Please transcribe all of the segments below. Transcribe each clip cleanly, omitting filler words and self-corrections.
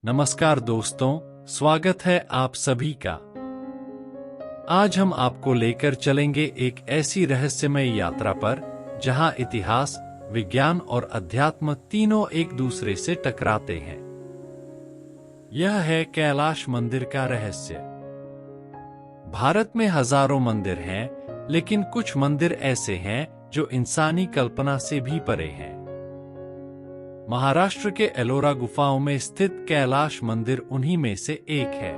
नमस्कार दोस्तों, स्वागत है आप सभी का। आज हम आपको लेकर चलेंगे एक ऐसी रहस्यमय यात्रा पर जहां इतिहास, विज्ञान और अध्यात्म तीनों एक दूसरे से टकराते हैं। यह है कैलाश मंदिर का रहस्य। भारत में हजारों मंदिर हैं, लेकिन कुछ मंदिर ऐसे हैं जो इंसानी कल्पना से भी परे हैं। महाराष्ट्र के एलोरा गुफाओं में स्थित कैलाश मंदिर उन्हीं में से एक है।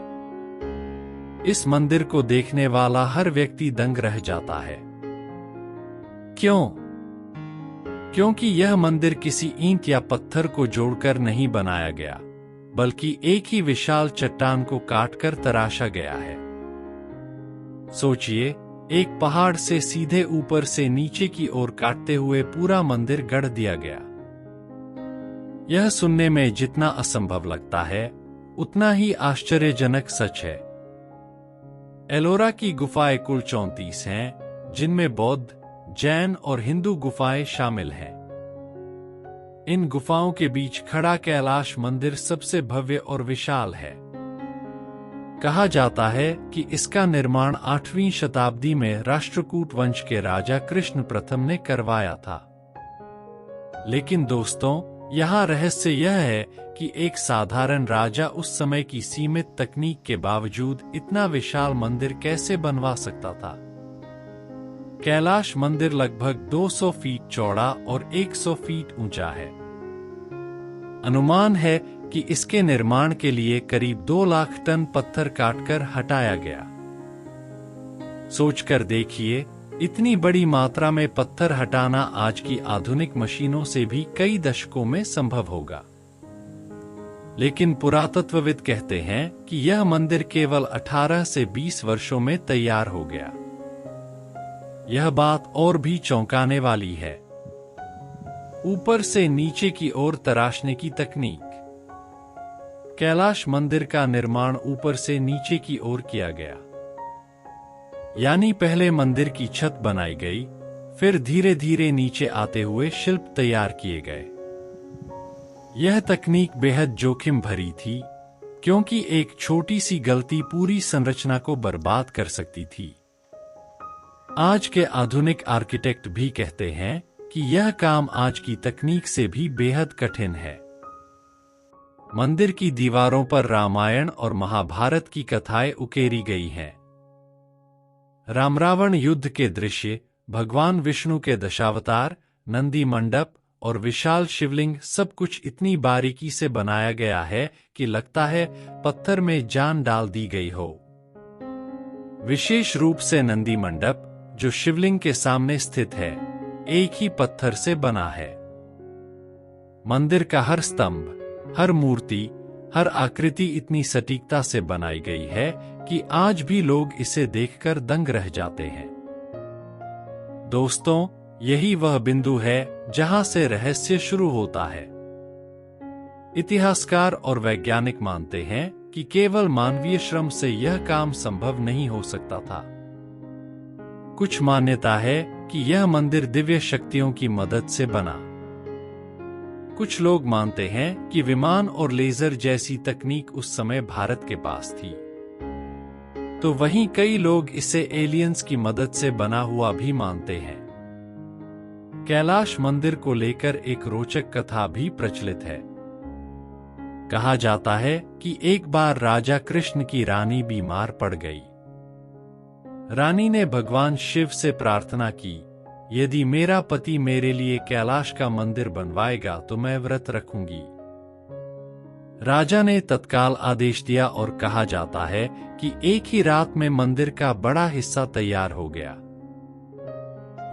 इस मंदिर को देखने वाला हर व्यक्ति दंग रह जाता है। क्यों? क्योंकि यह मंदिर किसी ईंट या पत्थर को जोड़कर नहीं बनाया गया, बल्कि एक ही विशाल चट्टान को काटकर तराशा गया है। सोचिए, एक पहाड़ से सीधे ऊपर से नीचे की ओर काटते हुए पूरा मंदिर गढ़ दिया गया। यह सुनने में जितना असंभव लगता है, उतना ही आश्चर्यजनक सच है। एलोरा की गुफाएं कुल 34 हैं, जिनमें बौद्ध, जैन और हिंदू गुफाएं शामिल हैं। इन गुफाओं के बीच खड़ा कैलाश मंदिर सबसे भव्य और विशाल है। कहा जाता है कि इसका निर्माण 8वीं शताब्दी में राष्ट्रकूट वंश के राजा कृष्ण प्रथम ने करवाया था। लेकिन दोस्तों, यहाँ रहस्य यह है कि एक साधारण राजा उस समय की सीमित तकनीक के बावजूद इतना विशाल मंदिर कैसे बनवा सकता था। कैलाश मंदिर लगभग 200 फीट चौड़ा और 100 फीट ऊंचा है। अनुमान है कि इसके निर्माण के लिए करीब 2 लाख टन पत्थर काटकर हटाया गया। सोचकर देखिए, इतनी बड़ी मात्रा में पत्थर हटाना आज की आधुनिक मशीनों से भी कई दशकों में संभव होगा। लेकिन पुरातत्वविद कहते हैं कि यह मंदिर केवल 18 से 20 वर्षों में तैयार हो गया। यह बात और भी चौंकाने वाली है। ऊपर से नीचे की ओर तराशने की तकनीक। कैलाश मंदिर का निर्माण ऊपर से नीचे की ओर किया गया। यानी पहले मंदिर की छत बनाई गई, फिर धीरे धीरे नीचे आते हुए शिल्प तैयार किए गए। यह तकनीक बेहद जोखिम भरी थी, क्योंकि एक छोटी सी गलती पूरी संरचना को बर्बाद कर सकती थी। आज के आधुनिक आर्किटेक्ट भी कहते हैं कि यह काम आज की तकनीक से भी बेहद कठिन है। मंदिर की दीवारों पर रामायण और महाभारत की कथाएं उकेरी गई हैं। राम रावण युद्ध के दृश्य, भगवान विष्णु के दशावतार, नंदी मंडप और विशाल शिवलिंग, सब कुछ इतनी बारीकी से बनाया गया है कि लगता है पत्थर में जान डाल दी गई हो। विशेष रूप से नंदी मंडप, जो शिवलिंग के सामने स्थित है, एक ही पत्थर से बना है। मंदिर का हर स्तंभ, हर मूर्ति, हर आकृति इतनी सटीकता से बनाई गई है कि आज भी लोग इसे देखकर दंग रह जाते हैं। दोस्तों, यही वह बिंदु है जहां से रहस्य शुरू होता है। इतिहासकार और वैज्ञानिक मानते हैं कि केवल मानवीय श्रम से यह काम संभव नहीं हो सकता था। कुछ मान्यता है कि यह मंदिर दिव्य शक्तियों की मदद से बना। कुछ लोग मानते हैं कि विमान और लेजर जैसी तकनीक उस समय भारत के पास थी। तो वहीं कई लोग इसे एलियंस की मदद से बना हुआ भी मानते हैं। कैलाश मंदिर को लेकर एक रोचक कथा भी प्रचलित है। कहा जाता है कि एक बार राजा कृष्ण की रानी बीमार पड़ गई। रानी ने भगवान शिव से प्रार्थना की, यदि मेरा पति मेरे लिए कैलाश का मंदिर बनवाएगा तो मैं व्रत रखूंगी। राजा ने तत्काल आदेश दिया और कहा जाता है कि एक ही रात में मंदिर का बड़ा हिस्सा तैयार हो गया।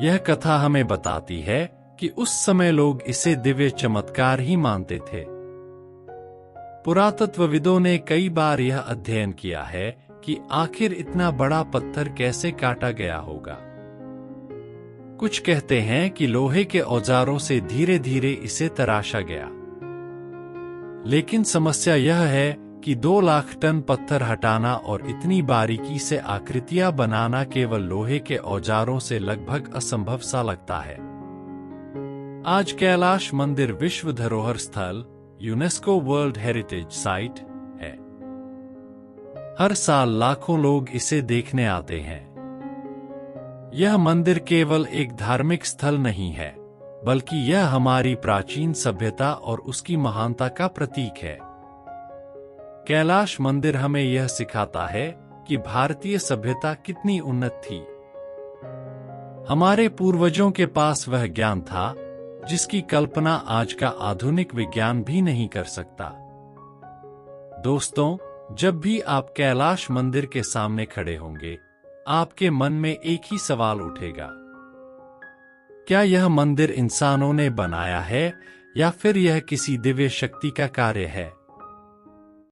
यह कथा हमें बताती है कि उस समय लोग इसे दिव्य चमत्कार ही मानते थे। पुरातत्वविदों ने कई बार यह अध्ययन किया है कि आखिर इतना बड़ा पत्थर कैसे काटा गया होगा। कुछ कहते हैं कि लोहे के औजारों से धीरे धीरे इसे तराशा गया। लेकिन समस्या यह है कि 2 लाख टन पत्थर हटाना और इतनी बारीकी से आकृतियां बनाना केवल लोहे के औजारों से लगभग असंभव सा लगता है। आज कैलाश मंदिर विश्व धरोहर स्थल यूनेस्को वर्ल्ड हेरिटेज साइट है। हर साल लाखों लोग इसे देखने आते हैं। यह मंदिर केवल एक धार्मिक स्थल नहीं है, बल्कि यह हमारी प्राचीन सभ्यता और उसकी महानता का प्रतीक है। कैलाश मंदिर हमें यह सिखाता है कि भारतीय सभ्यता कितनी उन्नत थी। हमारे पूर्वजों के पास वह ज्ञान था जिसकी कल्पना आज का आधुनिक विज्ञान भी नहीं कर सकता। दोस्तों, जब भी आप कैलाश मंदिर के सामने खड़े होंगे, आपके मन में एक ही सवाल उठेगा, क्या यह मंदिर इंसानों ने बनाया है या फिर यह किसी दिव्य शक्ति का कार्य है?